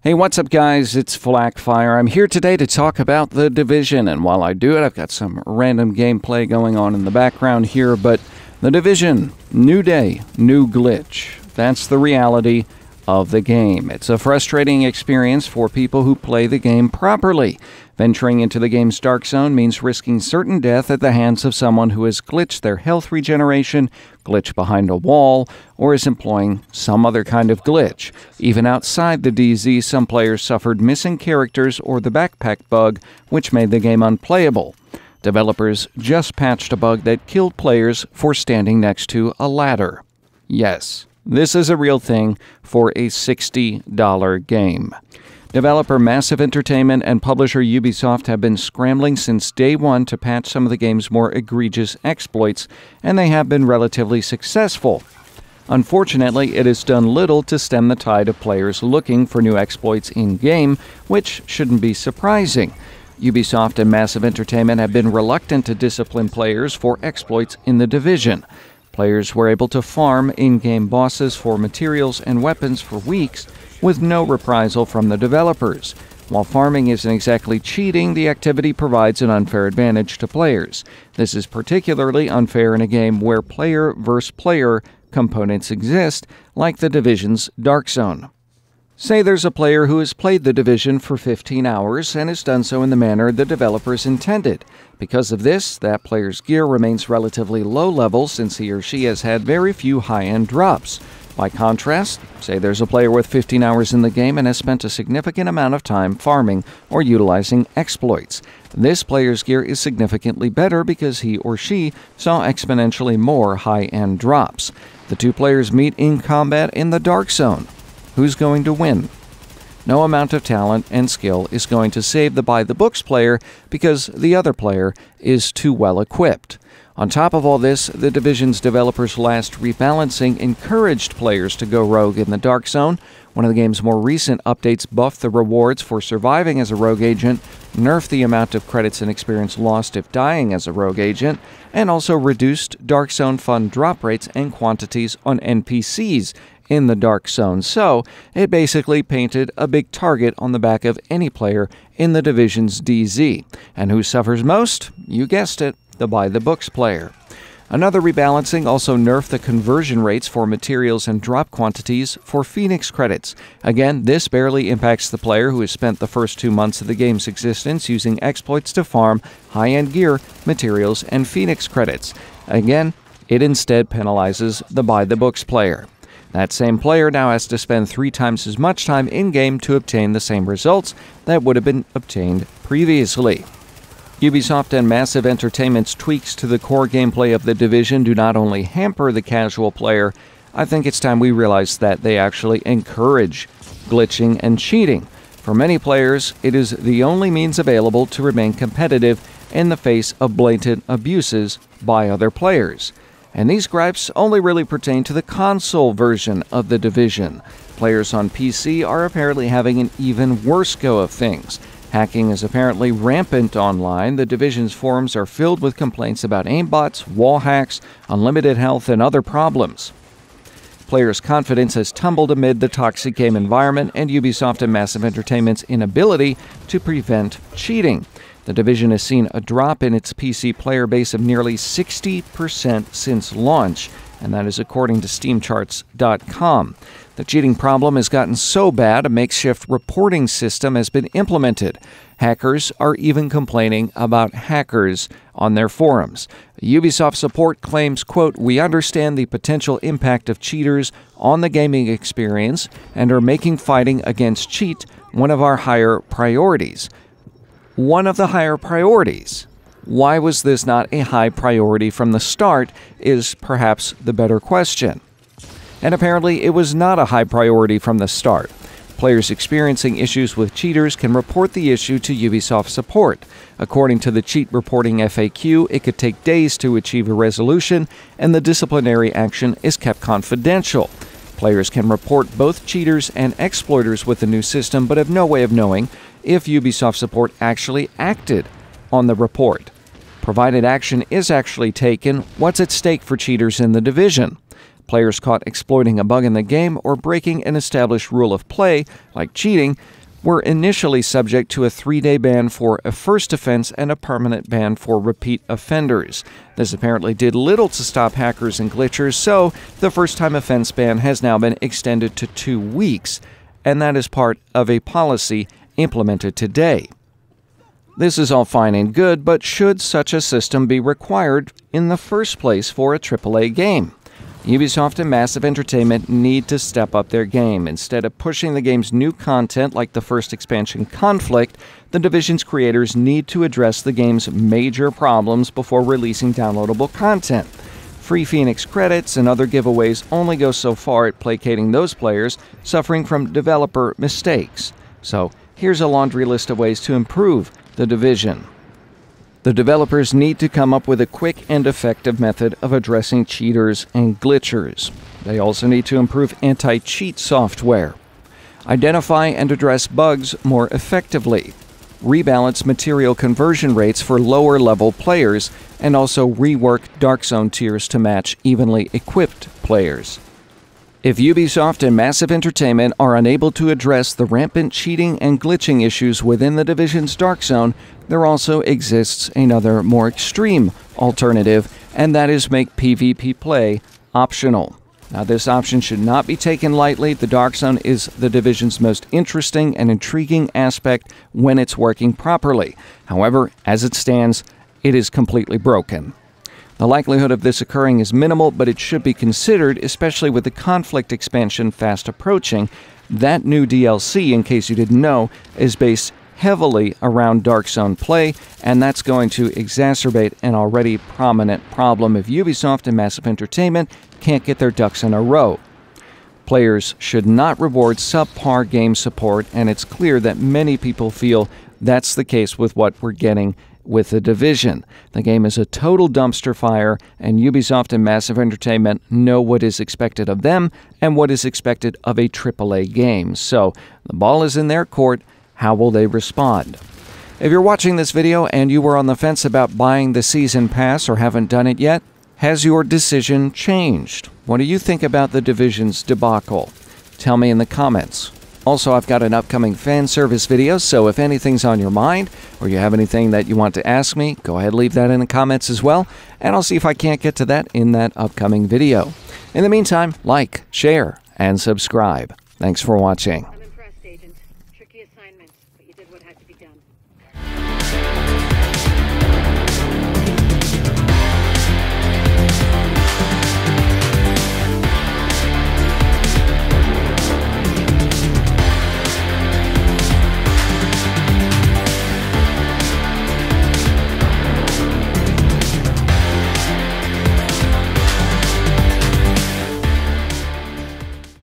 Hey, what's up, guys? It's Flackfire. I'm here today to talk about The Division, and while I do it, I've got some random gameplay going on in the background here, but The Division, new day, new glitch. That's the reality of the game. It's a frustrating experience for people who play the game properly. Venturing into the game's dark zone means risking certain death at the hands of someone who has glitched their health regeneration, glitched behind a wall, or is employing some other kind of glitch. Even outside the DZ, some players suffered missing characters or the backpack bug, which made the game unplayable. Developers just patched a bug that killed players for standing next to a ladder. Yes, this is a real thing for a $60 game. Developer Massive Entertainment and publisher Ubisoft have been scrambling since day one to patch some of the game's more egregious exploits, and they have been relatively successful. Unfortunately, it has done little to stem the tide of players looking for new exploits in-game, which shouldn't be surprising. Ubisoft and Massive Entertainment have been reluctant to discipline players for exploits in The Division. Players were able to farm in-game bosses for materials and weapons for weeks with no reprisal from the developers. While farming isn't exactly cheating, the activity provides an unfair advantage to players. This is particularly unfair in a game where player versus player components exist, like The Division's Dark Zone. Say there's a player who has played The Division for 15 hours and has done so in the manner the developers intended. Because of this, that player's gear remains relatively low level since he or she has had very few high-end drops. By contrast, say there's a player with 15 hours in the game and has spent a significant amount of time farming or utilizing exploits. This player's gear is significantly better because he or she saw exponentially more high-end drops. The two players meet in combat in the Dark Zone. Who's going to win? No amount of talent and skill is going to save the by-the-books player because the other player is too well equipped. On top of all this, The Division's developers' last rebalancing encouraged players to go rogue in the Dark Zone. One of the game's more recent updates buffed the rewards for surviving as a rogue agent, nerfed the amount of credits and experience lost if dying as a rogue agent, and also reduced Dark Zone fund drop rates and quantities on NPCs in the Dark Zone. So, it basically painted a big target on the back of any player in The Division's DZ. And who suffers most? You guessed it, the by-the-books player. Another rebalancing also nerfed the conversion rates for materials and drop quantities for Phoenix credits. Again, this barely impacts the player who has spent the first 2 months of the game's existence using exploits to farm high-end gear, materials, and Phoenix credits. Again, it instead penalizes the by-the-books player. That same player now has to spend 3 times as much time in-game to obtain the same results that would have been obtained previously. Ubisoft and Massive Entertainment's tweaks to the core gameplay of The Division do not only hamper the casual player, I think it's time we realize that they actually encourage glitching and cheating. For many players, it is the only means available to remain competitive in the face of blatant abuses by other players. And these gripes only really pertain to the console version of The Division. Players on PC are apparently having an even worse go of things. Hacking is apparently rampant online. The Division's forums are filled with complaints about aimbots, wall hacks, unlimited health, and other problems. Players' confidence has tumbled amid the toxic game environment and Ubisoft and Massive Entertainment's inability to prevent cheating. The Division has seen a drop in its PC player base of nearly 60% since launch, and that is according to SteamCharts.com. The cheating problem has gotten so bad, a makeshift reporting system has been implemented. Hackers are even complaining about hackers on their forums. Ubisoft support claims, quote, "We understand the potential impact of cheaters on the gaming experience and are making fighting against cheat one of our higher priorities." One of the higher priorities. Why was this not a high priority from the start is perhaps the better question. And apparently it was not a high priority from the start. Players experiencing issues with cheaters can report the issue to Ubisoft support. According to the cheat reporting FAQ, it could take days to achieve a resolution, and the disciplinary action is kept confidential. Players can report both cheaters and exploiters with the new system, but have no way of knowing if Ubisoft support actually acted on the report. Provided action is actually taken, what's at stake for cheaters in The Division? Players caught exploiting a bug in the game or breaking an established rule of play, like cheating, were initially subject to a 3-day ban for a first offense and a permanent ban for repeat offenders. This apparently did little to stop hackers and glitchers, so the first-time offense ban has now been extended to 2 weeks, and that is part of a policy implemented today. This is all fine and good, but should such a system be required in the first place for a AAA game? Ubisoft and Massive Entertainment need to step up their game. Instead of pushing the game's new content like the first expansion Conflict, the Division's creators need to address the game's major problems before releasing downloadable content. Free Phoenix credits and other giveaways only go so far at placating those players suffering from developer mistakes. So, here's a laundry list of ways to improve the Division. The developers need to come up with a quick and effective method of addressing cheaters and glitchers. They also need to improve anti-cheat software, identify and address bugs more effectively, rebalance material conversion rates for lower-level players, and also rework Dark Zone tiers to match evenly equipped players. If Ubisoft and Massive Entertainment are unable to address the rampant cheating and glitching issues within the Division's Dark Zone, there also exists another more extreme alternative, and that is make PvP play optional. Now, this option should not be taken lightly. The Dark Zone is the Division's most interesting and intriguing aspect when it's working properly. However, as it stands, it is completely broken. The likelihood of this occurring is minimal, but it should be considered, especially with the Conflict expansion fast approaching. That new DLC, in case you didn't know, is based heavily around Dark Zone play, and that's going to exacerbate an already prominent problem if Ubisoft and Massive Entertainment can't get their ducks in a row. Players should not reward subpar game support, and it's clear that many people feel that's the case with what we're getting with The Division. The game is a total dumpster fire, and Ubisoft and Massive Entertainment know what is expected of them and what is expected of a AAA game. So, the ball is in their court. How will they respond? If you're watching this video and you were on the fence about buying the Season Pass or haven't done it yet, has your decision changed? What do you think about The Division's debacle? Tell me in the comments. Also, I've got an upcoming fan service video, so if anything's on your mind or you have anything that you want to ask me, go ahead and leave that in the comments as well, and I'll see if I can't get to that in that upcoming video. In the meantime, like, share, and subscribe. Thanks for watching.